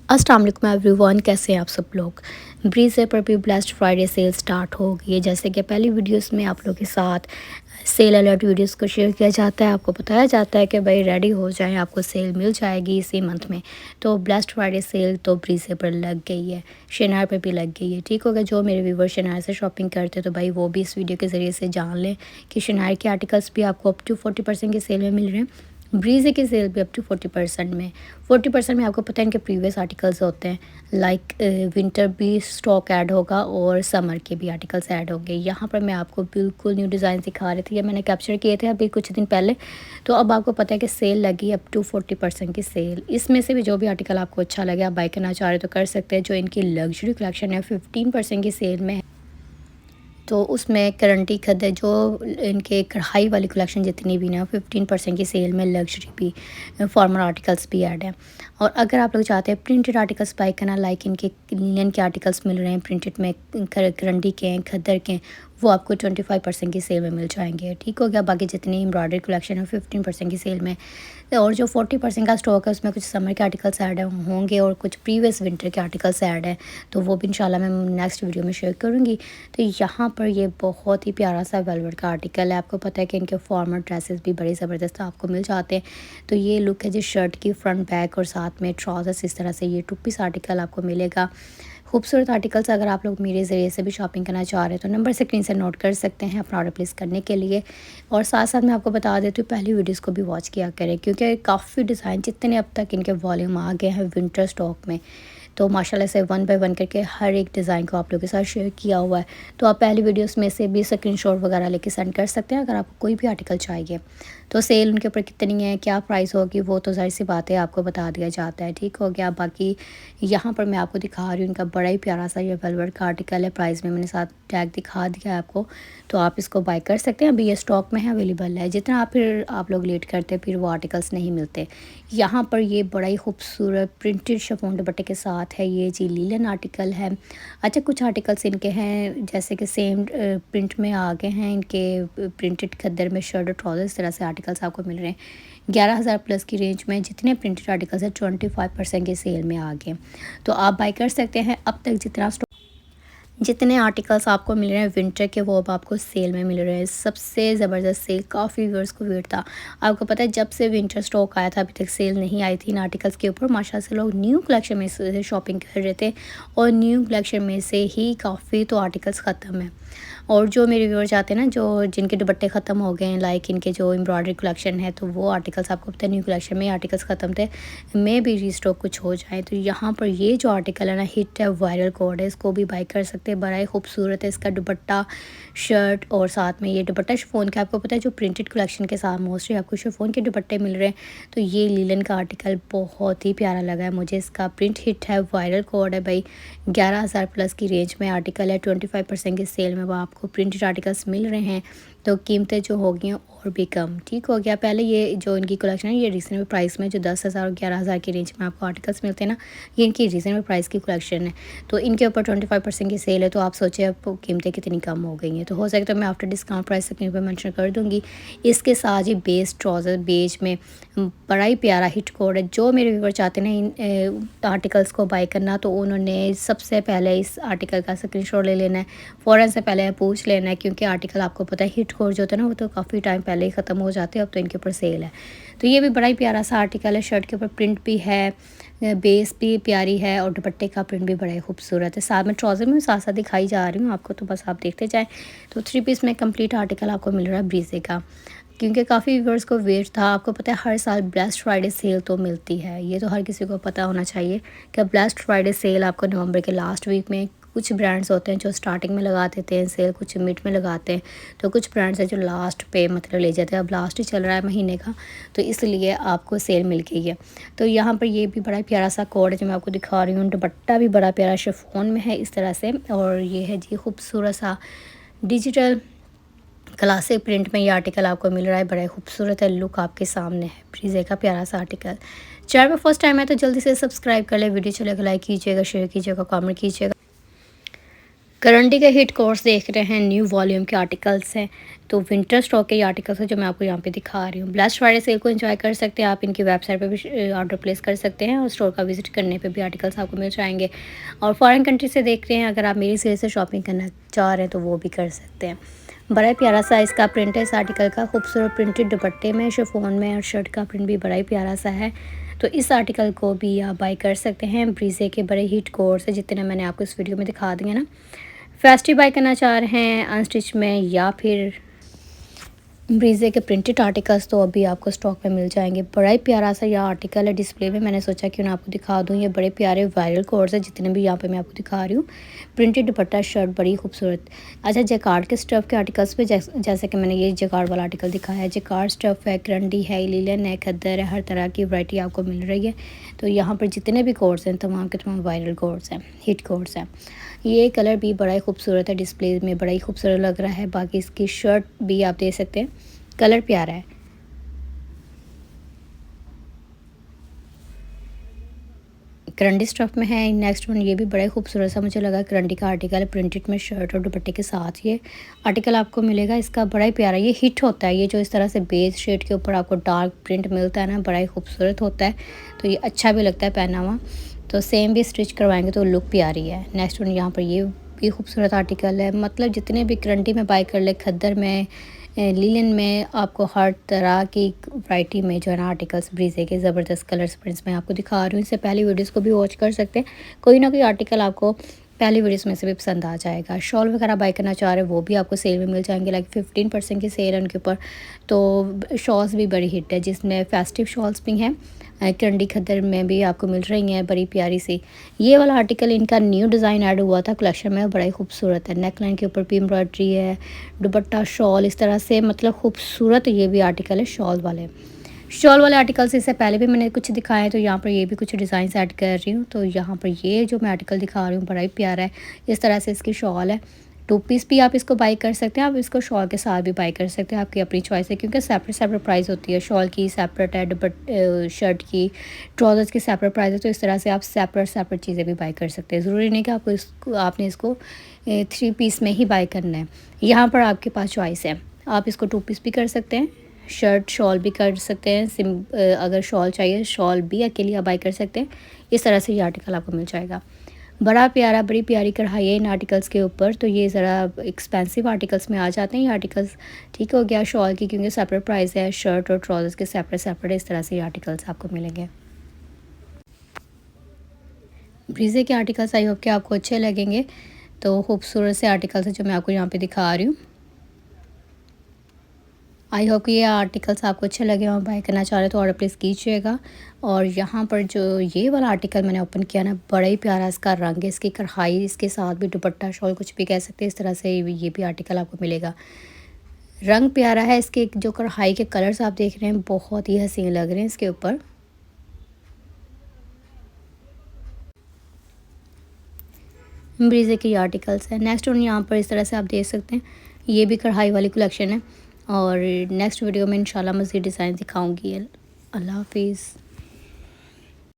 अस्सलाम वालेकुम एवरीवन, कैसे हैं आप सब लोग। ब्रीज़ पर भी ब्लास्ट फ्राइडे सेल स्टार्ट हो गई है। जैसे कि पहली वीडियोस में आप लोगों के साथ सेल अलर्ट वीडियोस को शेयर किया जाता है, आपको बताया जाता है कि भाई रेडी हो जाएं, आपको सेल मिल जाएगी इसी मंथ में। तो ब्लास्ट फ्राइडे सेल तो ब्रीज़ पर लग गई है, शिनार पर भी लग गई है। ठीक हो गया, जो मेरे व्यूवर शिनार से शॉपिंग करते तो भाई वो भी इस वीडियो के ज़रिए से जान लें कि शिनार के आर्टिकल्स भी आपको अप टू 40% की सेल में मिल रहे हैं। ब्रीज़ की सेल भी अप टू 40% में। 40% में आपको पता है इनके प्रीवियस आर्टिकल्स होते हैं, लाइक विंटर भी स्टॉक ऐड होगा और समर के भी आर्टिकल्स ऐड होंगे। यहाँ पर मैं आपको बिल्कुल न्यू डिज़ाइन दिखा रही थी, ये मैंने कैप्चर किए थे अभी कुछ दिन पहले। तो अब आपको पता है कि सेल लगी अप टू 40% की सेल। इसमें से भी जो भी आर्टिकल आपको अच्छा लगे आप बाय करना चाह रहे तो कर सकते हैं। जो इनकी लग्जरी कलेक्शन है 15% की सेल में है, तो उसमें गारंटी खद है। जो इनके कढ़ाई वाली कलेक्शन जितनी भी ना 15% की सेल में लग्जरी भी फॉर्मल आर्टिकल्स भी ऐड हैं। और अगर आप लोग चाहते हैं प्रिंटेड आर्टिकल्स बाय करना, लाइक इनके लिनन के आर्टिकल्स मिल रहे हैं प्रिंटेड में, गारंटी के हैं, खद्दर के हैं, वो आपको 25% की सेल में मिल जाएंगे। ठीक हो गया। बाकी जितनी एम्ब्रॉयडरी कलेक्शन है 15% की सेल में, और जो 40% का स्टॉक है उसमें कुछ समर के आर्टिकल्स ऐड होंगे और कुछ प्रीवियस विंटर के आर्टिकल्स ऐड हैं। तो वो भी इंशाल्लाह मैं नेक्स्ट वीडियो में शेयर करूँगी। तो यहाँ पर ये बहुत ही प्यारा सा वेलवेट का आर्टिकल है। आपको पता है कि इनके फॉर्मल ड्रेसेस भी बड़े ज़बरदस्त आपको मिल जाते हैं। तो ये लुक है जी शर्ट की, फ्रंट बैक और साथ में ट्राउज़र्स, इस तरह से ये टू पीस आर्टिकल आपको मिलेगा। खूबसूरत आर्टिकल्स अगर आप लोग मेरे ज़रिए से भी शॉपिंग करना चाह रहे हैं तो नंबर स्क्रीन से नोट कर सकते हैं अपना ऑर्डर प्लेस करने के लिए। और साथ साथ मैं आपको बता देती हूँ पहली वीडियोस को भी वॉच किया करें, क्योंकि काफ़ी डिज़ाइन जितने अब तक इनके वॉल्यूम आ गए हैं विंटर स्टॉक में, तो माशाल्लाह से 1 बाय 1 करके हर एक डिज़ाइन को आप लोगों के साथ शेयर किया हुआ है। तो आप पहली वीडियोस में से भी स्क्रीनशॉट वगैरह लेके सेंड कर सकते हैं अगर आपको कोई भी आर्टिकल चाहिए। तो सेल उनके ऊपर कितनी है, क्या प्राइस होगी, वो तो ज़ाहिर सी बात है आपको बता दिया जाता है। ठीक हो गया। बाकी यहाँ पर मैं आपको दिखा रही हूँ इनका बड़ा ही प्यारा सा ये वेलवेट का आर्टिकल है। प्राइस में मैंने साथ टैग दिखा दिया है आपको, तो आप इसको बाय कर सकते हैं। अभी ये स्टॉक में है, अवेलेबल है। जितना आप लोग लेट करते हैं फिर वो आर्टिकल्स नहीं मिलते। यहाँ पर ये बड़ा ही खूबसूरत प्रिंटेड शिफॉन दुपट्टे के साथ है, ये जी लीलन आर्टिकल है। अच्छा, कुछ आर्टिकल्स इनके हैं जैसे कि सेम प्रिंट में आ गए हैं, इनके प्रिंटेड खद्दर में शर्ट और ट्राउज़र, इस तरह से आर्टिकल्स आपको मिल रहे हैं 11,000 प्लस की रेंज में। जितने प्रिंटेड आर्टिकल्स हैं 25% के सेल में आ गए, तो आप बाय कर सकते हैं। अब तक जितने आर्टिकल्स आपको मिल रहे हैं विंटर के, वो अब आपको सेल में मिल रहे हैं। सबसे ज़बरदस्त सेल, काफ़ी व्यूअर्स को वेट था। आपको पता है जब से विंटर स्टॉक आया था अभी तक सेल नहीं आई थी इन आर्टिकल्स के ऊपर। माशाल्लाह से लोग न्यू कलेक्शन में से शॉपिंग कर रहे थे और न्यू कलेक्शन में से ही काफ़ी तो आर्टिकल्स ख़त्म हैं। और जो मेरे व्यूअर चाहते हैं ना, जो जिनके दुपट्टे ख़त्म हो गए हैं, लाइक इनके जो एम्ब्रॉयडरी कलेक्शन है, तो वो आर्टिकल्स आपको पता है न्यू कलेक्शन में आर्टिकल्स ख़त्म थे, में भी रीस्टॉक कुछ हो जाए। तो यहाँ पर ये जो आर्टिकल है ना, हिट है, वायरल कोड है, इसको भी बाय कर सकते हैं। बड़ा ही खूबसूरत है इसका दुपट्टा, शर्ट और साथ में ये दुपट्टा शिफॉन का। आपको पता है जो प्रिंटेड कलेक्शन के साथ मोस्टली आपको शिफॉन के दुपट्टे मिल रहे हैं, तो ये लीलन का आर्टिकल बहुत ही प्यारा लगा है मुझे। इसका प्रिंट हिट है, वायरल कोड है भाई। 11,000 प्लस की रेंज में आर्टिकल है, 25% की सेल में वो आपको प्रिंटेड आर्टिकल्स मिल रहे हैं। तो कीमतें जो होगी और भी कम। ठीक हो गया। पहले ये जो इनकी कलेक्शन है ये रीज़नेबल प्राइस में, जो 10,000 और 11,000 की रेंज में आपको आर्टिकल्स मिलते हैं ना, ये इनकी रीज़नेबल प्राइस की कलेक्शन है। तो इनके ऊपर 25% की सेल है, तो आप सोचिए अब कीमतें कितनी कम हो गई हैं। तो हो सके तो मैं आफ्टर डिस्काउंट प्राइस स्क्रीन पर मेंशन कर दूँगी। इसके साथ ही बेस ट्राउज़र बेज में बड़ा ही प्यारा हिट कोड है। जो मेरे व्यूअर चाहते हैं इन आर्टिकल्स को बाय करना, तो उन्होंने सबसे पहले इस आर्टिकल का स्क्रीनशॉट ले लेना है, फ़ौरन से पहले पूछ लेना है, क्योंकि आर्टिकल आपको पता है हिट कोड जो होता है ना, वो तो काफ़ी टाइम पहले ही ख़त्म हो जाते हैं। अब तो इनके ऊपर सेल है। तो ये भी बड़ा ही प्यारा सा आर्टिकल है, शर्ट के ऊपर प्रिंट भी है, बेस भी प्यारी है और दुपट्टे का प्रिंट भी बड़ा ही खूबसूरत है। साथ में ट्राउज़र में साथ साथ दिखाई जा रही हूँ आपको, तो बस आप देखते जाएँ। तो 3 पीस में कंप्लीट आर्टिकल आपको मिल रहा है ब्रीज़े का, क्योंकि काफ़ी व्यूअर्स को वेट था। आपको पता है हर साल ब्लास्ट फ्राइडे सेल तो मिलती है, ये तो हर किसी को पता होना चाहिए कि ब्लास्ट फ्राइडे सेल आपको नवंबर के लास्ट वीक में, कुछ ब्रांड्स होते हैं जो स्टार्टिंग में लगा देते हैं सेल, कुछ मिड में लगाते हैं, तो कुछ ब्रांड्स हैं जो लास्ट पे मतलब ले जाते हैं। अब लास्ट ही चल रहा है महीने का, तो इसलिए आपको सेल मिल गई है। तो यहाँ पर ये भी बड़ा प्यारा सा कोड है जो मैं आपको दिखा रही हूँ। दुपट्टा भी बड़ा प्यारा शिफॉन में है इस तरह से, और ये है जी खूबसूरत सा डिजिटल क्लासिक प्रिंट में ये आर्टिकल आपको मिल रहा है। बड़ा खूबसूरत है, लुक आपके सामने है ब्रीज़े का प्यारा सा आर्टिकल। चैनल पर फर्स्ट टाइम है तो जल्दी से सब्सक्राइब कर ले, वीडियो चलेगा लाइक कीजिएगा, शेयर कीजिएगा, कमेंट कीजिएगा। करंडी के हिट कोर्स देख रहे हैं, न्यू वॉल्यूम के आर्टिकल्स हैं। तो विंटर स्टॉक के ये आर्टिकल्स हैं जो मैं आपको यहाँ पे दिखा रही हूँ। ब्लास्ट फ्राइडे सेल को एंजॉय कर सकते हैं आप, इनकी वेबसाइट पे भी ऑर्डर प्लेस कर सकते हैं और स्टोर का विजिट करने पे भी आर्टिकल्स आपको मिल जाएंगे। और फॉरेन कंट्री से देख रहे हैं, अगर आप मेरी सेल से शॉपिंग करना चाह रहे हैं तो वो भी कर सकते हैं। बड़ा ही प्यारा सा इसका प्रिंट है इस आर्टिकल का, खूबसूरत प्रिंटेड दुपट्टे में, शिफॉन में, और शर्ट का प्रिंट भी बड़ा ही प्यारा सा है। तो इस आर्टिकल को भी आप बाई कर सकते हैं। ब्रीजे के बड़े हिट कोर्स है जितने मैंने आपको इस वीडियो में दिखा दिए ना। फेस्टिव बाय करना चाह रहे हैं अनस्टिच में या फिर ब्रीजे के प्रिंटेड आर्टिकल्स, तो अभी आपको स्टॉक में मिल जाएंगे। बड़ा ही प्यारा सा यह आर्टिकल है डिस्प्ले में, मैंने सोचा कि उन्हें आपको दिखा दूँ। ये बड़े प्यारे वायरल कोड्स है जितने भी यहाँ पे मैं आपको दिखा रही हूँ। प्रिंटेड दुपट्टा, शर्ट बड़ी खूबसूरत। अच्छा, जैकार्ड के स्टफ़ के आर्टिकल्स पे जैसे कि मैंने ये जैकार्ड वाला आर्टिकल दिखाया है, जैकार्ड स्टफ़ है, करंडी है, लिलन है, खद्दर है, हर तरह की वैरायटी आपको मिल रही है। तो यहाँ पर जितने भी कोड्स हैं तमाम के तमाम वायरल कोड्स हैं, हिट कोड्स हैं। ये कलर भी बड़ा ही खूबसूरत है, डिस्प्ले में बड़ा ही खूबसूरत लग रहा है। बाकी इसकी शर्ट भी आप देख सकते हैं, कलर प्यारा है। करंडी स्टफ में है नेक्स्ट वन, ये भी बड़ा ही खूबसूरत सा मुझे लगा। करंडी का आर्टिकल है, प्रिंटेड में शर्ट और दुपट्टे के साथ ये आर्टिकल आपको मिलेगा। इसका बड़ा ही प्यारा ये हिट होता है, ये जो इस तरह से बेस शेड के ऊपर आपको डार्क प्रिंट मिलता है ना, बड़ा ही खूबसूरत होता है। तो ये अच्छा भी लगता है पहना हुआ। तो सेम भी स्टिच करवाएंगे तो लुक प्यारी है। नेक्स्ट वन यहाँ पर ये भी खूबसूरत आर्टिकल है। मतलब जितने भी करंडी में बाय कर ले, खद्दर में, लीलन में, आपको हर तरह की वैरायटी में जो है ना आर्टिकल्स ब्रीजे के ज़बरदस्त कलर्स प्रिंट्स में आपको दिखा रही हूँ। इससे पहली वीडियोस को भी वॉच कर सकते हैं, कोई ना कोई आर्टिकल आपको पहली वीडियोस में से भी पसंद आ जाएगा। शॉल वगैरह बाय करना चाह रहे हैं वो भी आपको सेल में मिल जाएंगे, लाइक 15% की सेल है उनके ऊपर। तो शॉल्स भी बड़ी हिट है जिसमें फेस्टिव शॉल्स भी हैं, करंडी खद्दर में भी आपको मिल रही हैं बड़ी प्यारी सी। ये वाला आर्टिकल इनका न्यू डिज़ाइन ऐड हुआ था कलेक्शन में, बड़ा ही खूबसूरत है। नेक लाइन के ऊपर भी एम्ब्रॉयडरी है, दुपट्टा शॉल इस तरह से, मतलब खूबसूरत ये भी आर्टिकल है। शॉल वाले आर्टिकल्स इससे पहले भी मैंने कुछ दिखाए हैं, तो यहाँ पर ये भी कुछ डिज़ाइन ऐड कर रही हूँ। तो यहाँ पर ये जो मैं आर्टिकल दिखा रही हूँ बड़ा ही प्यारा है, इस तरह से इसकी शॉल है। 2 पीस भी आप इसको बाई कर सकते हैं, आप इसको शॉल के साथ भी बाई कर सकते हैं, आपकी अपनी चॉइस है। क्योंकि सेपरेट प्राइस होती है, शॉल की सेपरेट है, शर्ट की, ट्राउज़र्स की सेपरेट प्राइस है। तो इस तरह से आप सेपरेट चीज़ें भी बाई कर सकते हैं। ज़रूरी नहीं कि आपने इसको 3 पीस में ही बाई करना है। यहाँ पर आपके पास चॉइस है, आप इसको 2 पीस भी कर सकते हैं, शर्ट शॉल भी कर सकते हैं। अगर शॉल चाहिए, शॉल भी अकेली आप बाई कर सकते हैं। इस तरह से ये आर्टिकल आपको मिल जाएगा। बड़ा प्यारा, बड़ी प्यारी कढ़ाई है इन आर्टिकल्स के ऊपर। तो ये ज़रा एक्सपेंसिव आर्टिकल्स में आ जाते हैं ये आर्टिकल्स। ठीक हो गया शॉल की, क्योंकि सेपरेट प्राइस है, शर्ट और ट्राउज़र्स के सेपरेट इस तरह से ये आर्टिकल्स आपको मिलेंगे। ब्रीजे के आर्टिकल्स आई होप कि आपको अच्छे लगेंगे। तो खूबसूरत से आर्टिकल्स है जो मैं आपको यहाँ पे दिखा रही हूँ। आई होप कि ये आर्टिकल्स आपको अच्छे लगे और बाय करना चाह रहे तो ऑर्डर प्लेस कीजिएगा। और यहाँ पर जो ये वाला आर्टिकल मैंने ओपन किया ना, बड़ा ही प्यारा इसका रंग है, इसकी कढ़ाई, इसके साथ भी दुपट्टा शॉल कुछ भी कह सकते हैं, इस तरह से ये भी आर्टिकल आपको मिलेगा। रंग प्यारा है, इसके जो कढ़ाई के कलर्स आप देख रहे हैं बहुत ही हसीन लग रहे हैं इसके ऊपर। ब्रीजे के आर्टिकल्स है। नेक्स्ट वन यहाँ पर इस तरह से आप देख सकते हैं, ये भी कढ़ाई वाली कलेक्शन है। और नेक्स्ट वीडियो में इंशाल्लाह मज़ीद डिज़ाइन दिखाऊंगी। अल्लाह हाफिज़।